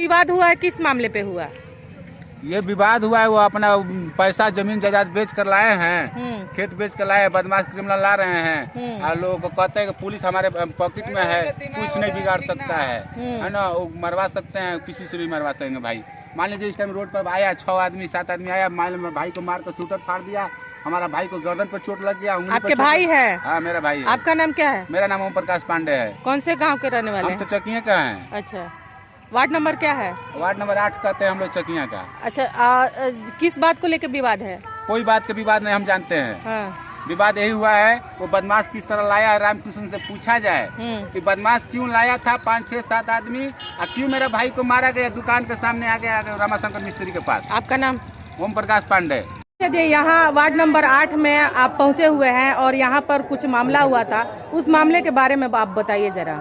विवाद हुआ है, किस मामले पे हुआ? ये विवाद हुआ है, वो अपना पैसा जमीन जायदाद बेच कर लाए हैं, खेत बेच कर लाए हैं, बदमाश क्रिमिनल ला रहे हैं और लोगों को कहते हैं कि पुलिस हमारे पॉकेट में है, कुछ नहीं बिगाड़ सकता है ना, वो मरवा सकते हैं, किसी से भी मरवा देंगे भाई। मान लीजिए इस टाइम रोड पर आया 6 आदमी 7 आदमी आया, मान लीजिए भाई को मार कर शूटर फाड़ दिया, हमारा भाई को गर्दन पर चोट लग गया। आपके भाई है? हाँ मेरा भाई है। आपका नाम क्या है? मेरा नाम ओम प्रकाश पांडे है। कौन से गाँव के रहने वाले? हम तो चकिया का हैं। अच्छा, वार्ड नंबर क्या है? वार्ड नंबर 8 कहते हैं हम लोग चकिया का। अच्छा, किस बात को लेकर विवाद है? कोई बात का विवाद नहीं, हम जानते हैं। हाँ। विवाद यही हुआ है, वो बदमाश किस तरह लाया है, रामकृष्ण से पूछा जाए कि बदमाश क्यों लाया था 5 6 7 आदमी और क्यों मेरा भाई को मारा गया दुकान के सामने आ गया रामाशंकर मिस्त्री के पास। आपका नाम? ओम प्रकाश पांडे। जी, यहाँ वार्ड नंबर 8 में आप पहुँचे हुए हैं और यहाँ पर कुछ मामला हुआ था, उस मामले के बारे में आप बताइए जरा।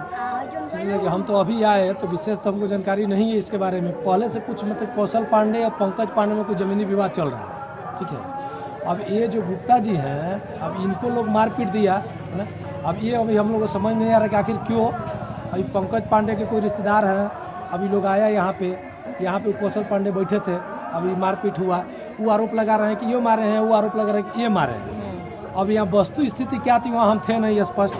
कि हम तो अभी आए तो विशेष तो हमको जानकारी नहीं है इसके बारे में। पहले से कुछ मतलब कौशल पांडे और पंकज पांडे में कुछ जमीनी विवाद चल रहा है, ठीक है। अब ये जो गुप्ता जी हैं, अब इनको लोग मारपीट दिया है ना। अब ये अभी हम लोग को समझ नहीं आ रहा कि आखिर क्यों। अभी पंकज पांडे के कोई रिश्तेदार हैं, अभी लोग आया यहाँ पे कौशल पांडे बैठे थे, अभी मारपीट हुआ। वो आरोप लगा रहे हैं कि ये मारे हैं, वो आरोप लगा रहे हैं कि ये मारे हैं। अब यहाँ वस्तु स्थिति क्या थी वहाँ हम थे नहीं स्पष्ट,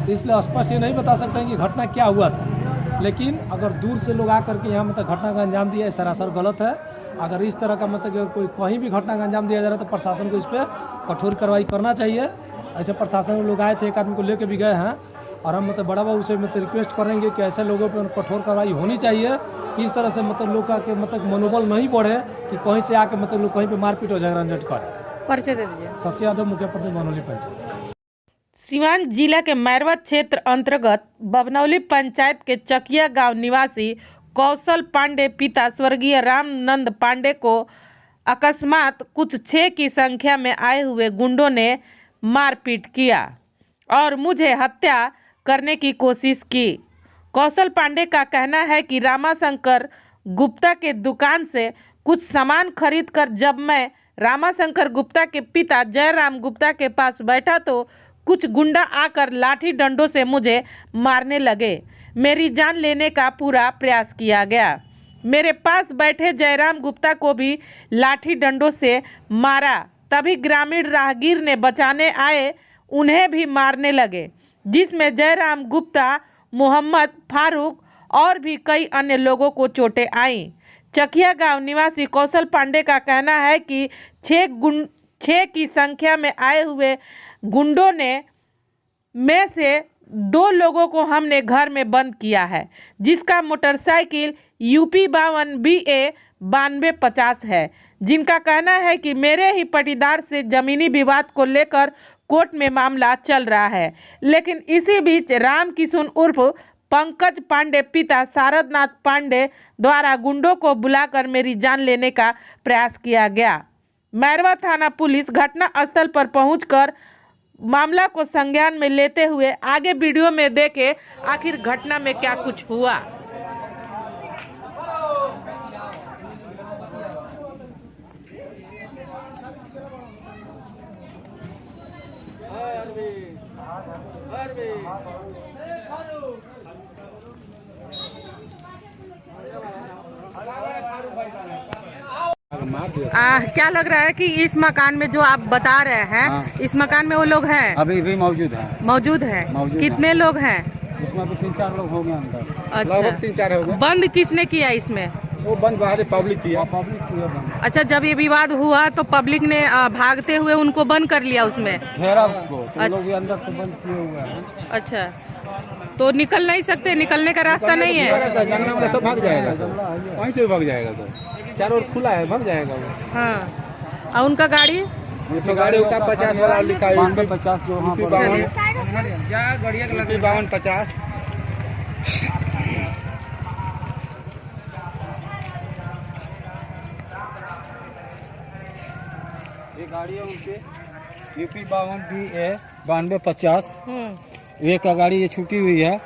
इसलिए स्पष्ट ये नहीं बता सकते हैं कि घटना क्या हुआ था। लेकिन अगर दूर से लोग आकर के यहाँ मतलब घटना का अंजाम दिया, सरासर गलत है। अगर इस तरह का मतलब कोई कहीं भी घटना का अंजाम दिया जा रहा है तो प्रशासन को इस पर कठोर कार्रवाई करना चाहिए। ऐसे प्रशासन में लोग आए थे, एक आदमी को लेके भी गए हैं और हम मतलब बड़ा बाबू से मतलब रिक्वेस्ट करेंगे कि ऐसे लोगों पर कठोर कार्रवाई होनी चाहिए कि इस तरह से मतलब लोग का मतलब मनोबल नहीं बढ़े कि कहीं से आके मतलब लोग कहीं पे मारपीट हो झगड़ा झंझट करे। परिचय दे दीजिए। शशि यादव, मुखिया प्रधान बनौली पंचायत। सीवान जिला के मैरवा क्षेत्र अंतर्गत बबनौली पंचायत के चकिया गांव निवासी कौशल पांडे पिता स्वर्गीय रामनंद पांडे को अकस्मात कुछ 6 की संख्या में आए हुए गुंडों ने मारपीट किया और मुझे हत्या करने की कोशिश की। कौशल पांडे का कहना है कि रामाशंकर गुप्ता के दुकान से कुछ सामान खरीदकर जब मैं रामाशंकर गुप्ता के पिता जयराम गुप्ता के पास बैठा तो कुछ गुंडा आकर लाठी डंडों से मुझे मारने लगे। मेरी जान लेने का पूरा प्रयास किया गया। मेरे पास बैठे जयराम गुप्ता को भी लाठी डंडों से मारा। तभी ग्रामीण राहगीर ने बचाने आए, उन्हें भी मारने लगे, जिसमें जयराम गुप्ता, मोहम्मद फारूक और भी कई अन्य लोगों को चोटें आईं। चकिया गांव निवासी कौशल पांडे का कहना है कि 6 की संख्या में आए हुए गुंडों में से 2 लोगों को हमने घर में बंद किया है, जिसका मोटरसाइकिल UP 52 BA 9250 है, जिनका कहना है कि मेरे ही पटीदार से जमीनी विवाद को लेकर कोर्ट में मामला चल रहा है। लेकिन इसी बीच रामकिशन उर्फ पंकज पांडे पिता शारदनाथ पांडे द्वारा गुंडों को बुलाकर मेरी जान लेने का प्रयास किया गया। मैरवा थाना पुलिस घटना स्थल पर पहुंचकर मामला को संज्ञान में लेते हुए आगे वीडियो में देखे आखिर घटना में क्या कुछ हुआ। क्या लग रहा है कि इस मकान में जो आप बता रहे हैं, हाँ। इस मकान में वो लोग हैं? अभी भी मौजूद है। मौजूद है। कितने लोग हैं? उसमें भी 3-4 लोग हो गए अंदर। अच्छा, 3-4 हो गए। बंद किसने किया इसमें? वो बंद बाहर पब्लिक किया। अच्छा, जब ये विवाद हुआ तो पब्लिक ने भागते हुए उनको बंद कर लिया उसमें? घेरा उसको, तो अच्छा। लोग भी अंदर से बंद किए हुए हैं। अच्छा, तो निकल नहीं सकते? निकलने का रास्ता नहीं है? जानना वाला सब भाग जाएगा, वहीं से भाग जाएगा, तो चारों ओर खुला है, भाग जाएगा वो। हाँ, और उनका गाड़ी? तो गाड़ी उठा 50 वाला लिखा है, 5250 जो वहाँ पर 5250। ये गाड़ी है उनके UP 52 BA 9250। एक का गाड़ी ये छूटी हुई है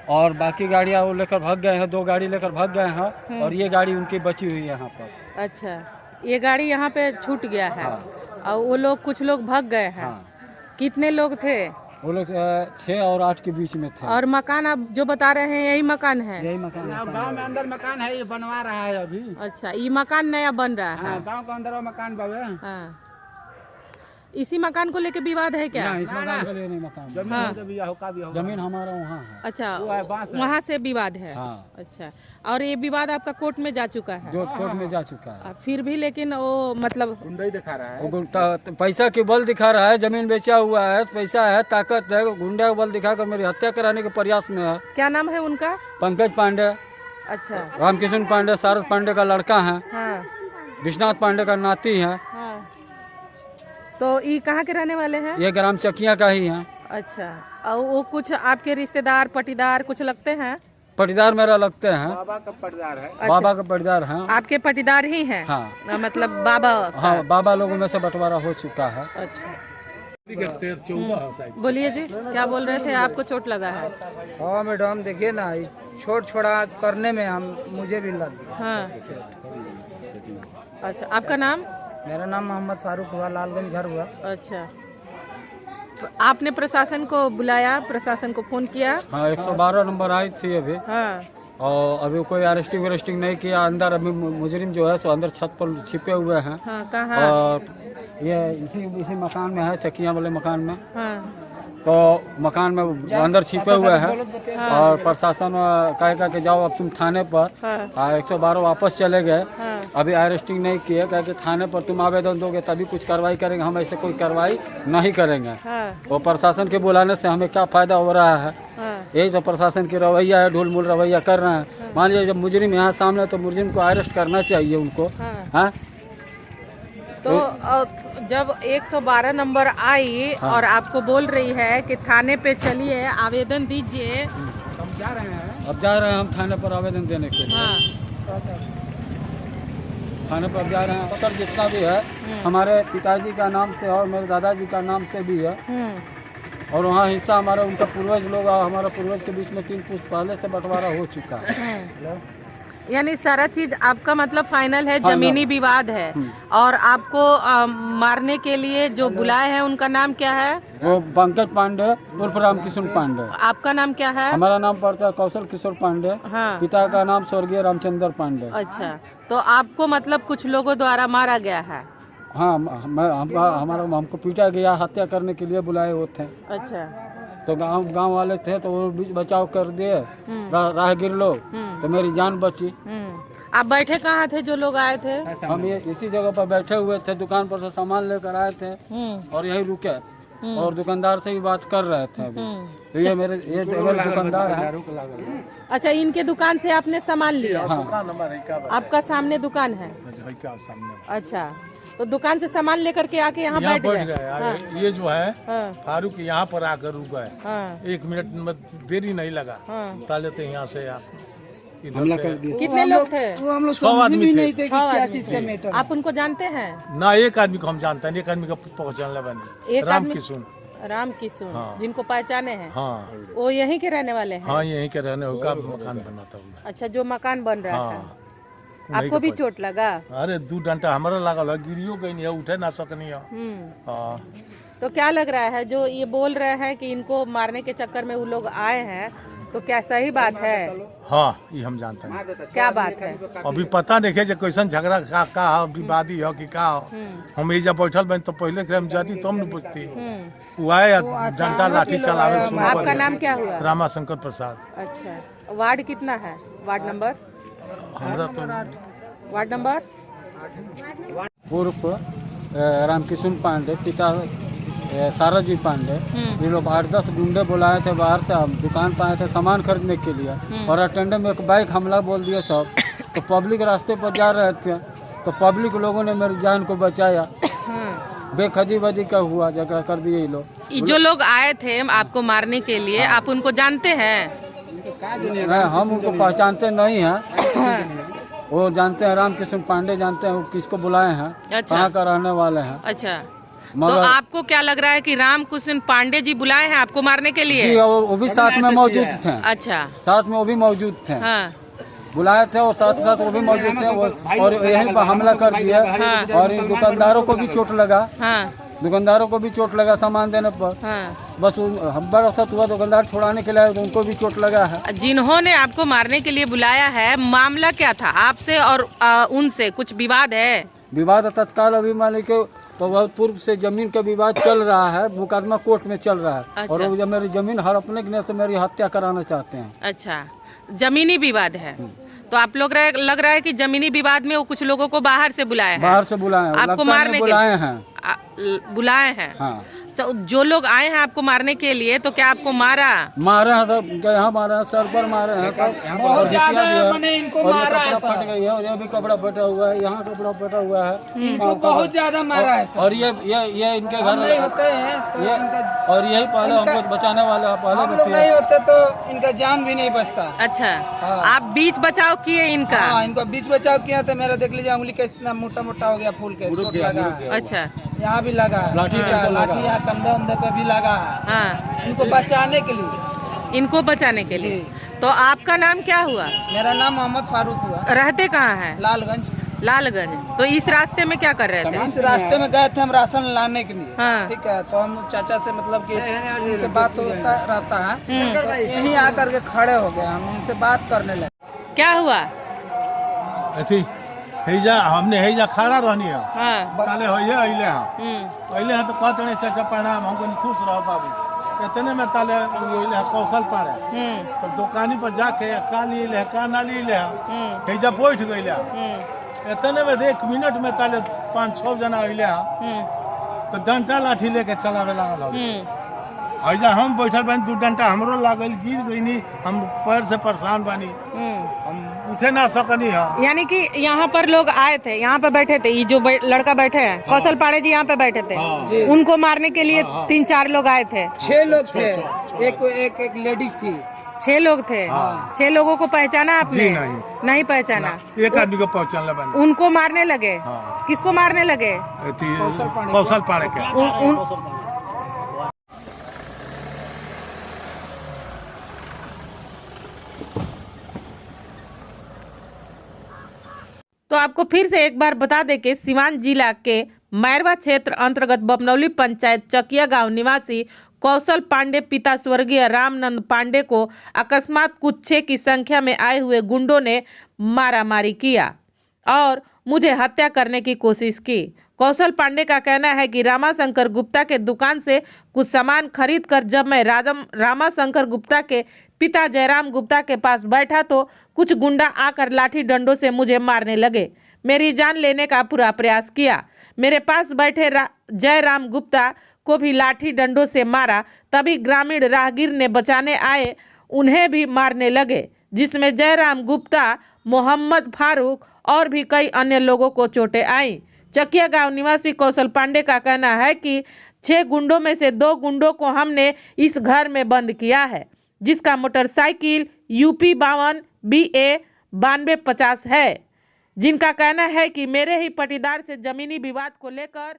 और बाकी गाड़ियाँ वो लेकर भाग गए हैं, 2 गाड़ी लेकर भाग गए हैं और ये गाड़ी उनकी बची हुई है यहाँ पर। अच्छा, ये गाड़ी यहाँ पे छूट गया है। हाँ। और वो लोग, कुछ लोग भाग गए हैं। हाँ। कितने लोग थे? वो लोग 6 और 8 के बीच में थे। और मकान आप जो बता रहे हैं यही मकान है? यही मकान है। गांव में अंदर मकान है, ये बनवा रहा है अभी। अच्छा, ये मकान नया बन रहा है? हाँ, गांव के अंदर वो मकान बाबे। हाँ। इसी मकान को लेके विवाद है क्या? ना, इस मकान के लिए नहीं मकान। जमीन हमारा वहाँ है। अच्छा, वो है, बांस है। वहाँ से विवाद है? हाँ। अच्छा, और ये विवाद आपका कोर्ट में जा चुका है? जो कोर्ट में जा चुका है। फिर भी लेकिन वो मतलब गुंडा दिखा रहा है। वो पैसा के बल दिखा रहा है, जमीन बेचा हुआ है, पैसा है, ताकत है, गुंडा का बल दिखाकर मेरी हत्या कराने के प्रयास में है। क्या नाम है उनका? पंकज पांडे। अच्छा। रामकिशन पांडे सारस पांडे का लड़का है। हाँ। विश्वनाथ पांडे का नाती है। हाँ। तो ये कहाँ के रहने वाले हैं? ये ग्राम चकिया का ही है। अच्छा, और वो कुछ आपके रिश्तेदार पटीदार कुछ लगते हैं? पटीदार मेरा लगते हैं। बाबा का पटदार है। अच्छा, बाबा का पटीदार हैं। आपके पटीदार ही हैं? हाँ। मतलब बाबा? हाँ, बाबा लोगों में से बंटवारा हो चुका है। अच्छा, बोलिए जी, क्या बोल रहे थे? आपको चोट लगा है? हाँ मैडम, देखिए ना, छोट छोड़ा करने में मुझे भी लग गया। हाँ। अच्छा, आपका नाम? मेरा नाम मोहम्मद फारूक हुआ, लालगंज घर हुआ। अच्छा, तो आपने प्रशासन को बुलाया, प्रशासन को फोन किया? हाँ, 112 नंबर आई थी अभी। हाँ। और अभी कोई अरेस्टिंग नहीं किया। अंदर अभी मुजरिम जो है सो अंदर छत पर छिपे हुए हैं। हाँ, कहाँ? और ये इसी मकान में है, चकिया वाले मकान में। हाँ। तो मकान में अंदर छिपे हुए हैं। और प्रशासन कहेगा कि जाओ अब तुम थाने पर। हाँ। 112 वापस चले गए। हाँ। अभी अरेस्टिंग नहीं किए, कहे कि थाने पर तुम आवेदन दोगे तभी कुछ कार्रवाई करेंगे, हम ऐसे कोई कार्रवाई नहीं करेंगे। हाँ। वो प्रशासन के बुलाने से हमें क्या फायदा हो रहा है? हाँ। यही तो प्रशासन की रवैया है, ढुलमुल रवैया कर रहे हैं। मान लीजिए जब मुजरिम यहाँ सामने तो मुजरिम को अरेस्ट करना चाहिए उनको। हाँ। तो जब 112 नंबर आई और आपको बोल रही है कि थाने पे चलिए आवेदन दीजिए, हम जा रहे हैं। अब जा रहे हैं हम थाने पर आवेदन देने के लिए। हाँ। थाने पर जा रहे हैं। पत्र जितना भी है हमारे पिताजी का नाम से और मेरे दादाजी का नाम से भी है। और वहाँ हिस्सा हमारा उनका पूर्वज लोग और हमारा पूर्वज के बीच में 3 पुश्त पहले से बंटवारा हो चुका है। यानी सारा चीज आपका मतलब फाइनल है, जमीनी विवाद है। और आपको मारने के लिए जो बुलाए हैं उनका नाम क्या है? वो पंकज पांडे उर्फ रामकिशन पांडे। आपका नाम क्या है? हमारा नाम पड़ता है कौशल किशोर पांडे। हाँ। पिता का नाम स्वर्गीय रामचंद्र पांडे। अच्छा, तो आपको मतलब कुछ लोगों द्वारा मारा गया है? हाँ, हमको पीटा गया, हत्या करने के लिए बुलाए हुए थे। अच्छा। तो गांव वाले थे तो वो बीच बचाव कर दिए, राहगीर लोग, तो मेरी जान बची। आप बैठे कहाँ थे जो लोग आए थे? हम ये इसी जगह पर बैठे हुए थे, दुकान पर से सामान लेकर आए थे और यही रुके और दुकानदार से भी बात कर रहे थे अभी। तो ये मेरे दुकानदार है। अच्छा, इनके दुकान से आपने सामान लिया? हाँ। आपका सामने दुकान है? अच्छा, तो दुकान से सामान लेकर के आके यहाँ बैठ गए? हाँ। ये जो है हाँ। फारूक यहाँ पर आकर रुक गए। हाँ। 1 मिनट में देरी नहीं लगा। हाँ। ताले थे यहाँ से आप हमला कर दिया। कितने लोग थे? वो हम लोग 100 आदमी थे। 6 आदमी। आप उनको जानते हैं? ना, एक आदमी को हम जानते हैं, एक आदमी का पहचान बनी। एक राम आदमी? किशुन। राम किशुन। हाँ। जिनको पहचाने हैं? हाँ। वो यहीं के रहने वाले हैं? हाँ, यहीं के रहने होगा, मकान बनाता हुआ। अच्छा, जो मकान बन रहा है। हाँ। आपको भी चोट लगा? अरे 2 डंडा हमारा लगा, गिरियो गई नहीं है, उठे ना सकनी है। हाँ। तो क्या लग रहा है जो ये बोल रहे हैं कि इनको मारने के चक्कर में वो लोग आए हैं, तो क्या सही बात है? हाँ, ये हम जानते हैं। क्या बात है? अभी पता नहीं है कैसन झगड़ा का विवादी हो कि का हो। हम ये जब बैठल बन तो पहले के हम जाती तो हम नहीं पूछती। वो आए जनता लाठी चलावे शुरू कर। आपका नाम क्या हुआ? रामाशंकर प्रसाद। अच्छा, वार्ड कितना है? Ward number? हमारा तो वार्ड नंबर? पूर्व रामकिशन पांडे, पिता साराजी पांडे, ये लोग 8-10 गुंडे बुलाए थे बाहर से। हम दुकान पर आए थे सामान खरीदने के लिए और अटेंडर में एक बाइक हमला बोल दिया सब। तो पब्लिक रास्ते पर जा रहे थे तो पब्लिक लोगों ने मेरी जान को बचाया। बेखदी बदी का हुआ जगह कर दिए ये लोग। ये जो लोग आए थे आपको मारने के लिए, आप उनको जानते हैं? नहीं, हम उनको पहचानते नहीं हैं। वो जानते हैं, रामकिशन पांडे जानते हैं वो किसको बुलाए हैं। अच्छा। कहाँ का रहने वाले हैं। अच्छा, तो मगर आपको क्या लग रहा है कि रामकिशन पांडे जी बुलाए हैं आपको मारने के लिए? जी, वो भी साथ में मौजूद थे। अच्छा। साथ में वो भी मौजूद थे। हाँ। बुलाए थे और साथ साथ वो भी मौजूद थे और यहीं पर हमला कर दिया। और इन दुकानदारों को भी चोट लगा। हाँ। दुकानदारों को भी चोट लगा सामान देने पर। हाँ। बस हब्बड़ औसत हुआ, दुकानदार छुड़ाने के लिए आए तो उनको भी चोट लगा है। जिन्होंने आपको मारने के लिए बुलाया है, मामला क्या था आपसे और उनसे कुछ विवाद है? विवाद तत्काल अभी मान लीजिए तो बहुत पूर्व से जमीन का विवाद चल रहा है, मुकदमा कोर्ट में चल रहा है। अच्छा। और वो जब मेरी जमीन हड़पने के लिए से मेरी हत्या कराना चाहते हैं। अच्छा, जमीनी विवाद है। तो आप लोग लग रहा है कि जमीनी विवाद में वो कुछ लोगों को बाहर से बुलाए हैं। बाहर से बुलाए हैं, आपको मारने के बुलाए हैं। बुलाए हैं। हाँ। तो जो लोग आए हैं आपको मारने के लिए, तो क्या आपको मारा? मारे हैं सब, यहाँ मारे हैं, सर पर मारे हैं सब, बहुत ज्यादा मैंने इनको मारा है। फट गई है और ये भी कपड़ा फटा हुआ है, यहाँ कपड़ा फटा हुआ है। इनको बहुत ज्यादा मारा है सर। और ये इनके घर नहीं होते हैं तो ये और यही पहले हमको बचाने वाला हम लोग पहले नहीं होते तो इनका जान भी नहीं बचता। अच्छा। हाँ। आप बीच बचाव किए इनका? हाँ, इनको बीच बचाव किया तो मेरा देख लीजिए उंगली का इतना मोटा मोटा हो गया, फूल के चोट लगा है। अच्छा। यहाँ भी लगा है, लाठी लाठी यहाँ कंधे उंधे पे भी लगा है। हाँ, इनको बचाने के लिए। इनको बचाने के लिए। जी। तो आपका नाम क्या हुआ? मेरा नाम मोहम्मद फारूक हुआ। रहते कहाँ हैं? लालगंज। लालगंज। तो इस रास्ते में क्या कर रहे थे? इस रास्ते में गए थे हम राशन लाने के लिए। हाँ। ठीक है, तो हम चाचा से मतलब कि उनसे बात होता रहता है, तो यहीं आकर के खड़े हो गए, हम उनसे बात करने लगे। क्या हुआ? अथी हैजा हमने हैजा खड़ा रहनी है। हाँ। काले होइए अइले हैं। अइले हैं तो कहते हैं चाचा प्रणाम, हमको खुश रहो बाबू। इतने में ताले अइले हैं कौशल पाड़े। तो दुकानी पर जाके का लिए का ना लिए हैजा बैठ गइले। इतने में 1 मिनट में ताले 5-6 जना अइले हैं। तो डंटा लाठी लेके चलावे लागल हो। हैजा हम बैठल बानी, 2 डंटा हमरो लागल, गिर गईनी, हम पैर से परेशान बानी, हम उठे ना सकनी है। यानी कि यहाँ पर लोग आए थे, यहाँ पे बैठे थे, ये जो लड़का बैठे हैं कौशल पाड़े जी यहाँ पे बैठे थे। उनको मारने के लिए 3-4 लोग आए थे। 6 लोग थे, एक लेडीज थी। 6 लोग थे। 6 लोगों को पहचाना आपने? जी नहीं। नहीं पहचाना। एक आदमी को पहचान ले। उनको मारने लगे? किसको मारने लगे? कौशल पाड़े के। तो आपको फिर से एक बार बता दें कि सिवान जिला के मैरवा क्षेत्र अंतर्गत बमनौली पंचायत चकिया गांव निवासी कौशल पांडे पिता स्वर्गीय रामनंद पांडे को अकस्मात कुछ 6 की संख्या में आए हुए गुंडों ने मारामारी किया और मुझे हत्या करने की कोशिश की। कौशल पांडे का कहना है कि रामाशंकर गुप्ता के दुकान से कुछ सामान खरीद कर जब मैं रामाशंकर गुप्ता के पिता जयराम गुप्ता के पास बैठा तो कुछ गुंडा आकर लाठी डंडों से मुझे मारने लगे। मेरी जान लेने का पूरा प्रयास किया। मेरे पास बैठे जयराम गुप्ता को भी लाठी डंडों से मारा। तभी ग्रामीण राहगीर ने बचाने आए, उन्हें भी मारने लगे, जिसमें जयराम गुप्ता, मोहम्मद फारूक और भी कई अन्य लोगों को चोटें आईं। चकिया गांव निवासी कौशल पांडे का कहना है कि 6 गुंडों में से 2 गुंडों को हमने इस घर में बंद किया है, जिसका मोटरसाइकिल UP 52 BA 9250 है, जिनका कहना है कि मेरे ही पटीदार से जमीनी विवाद को लेकर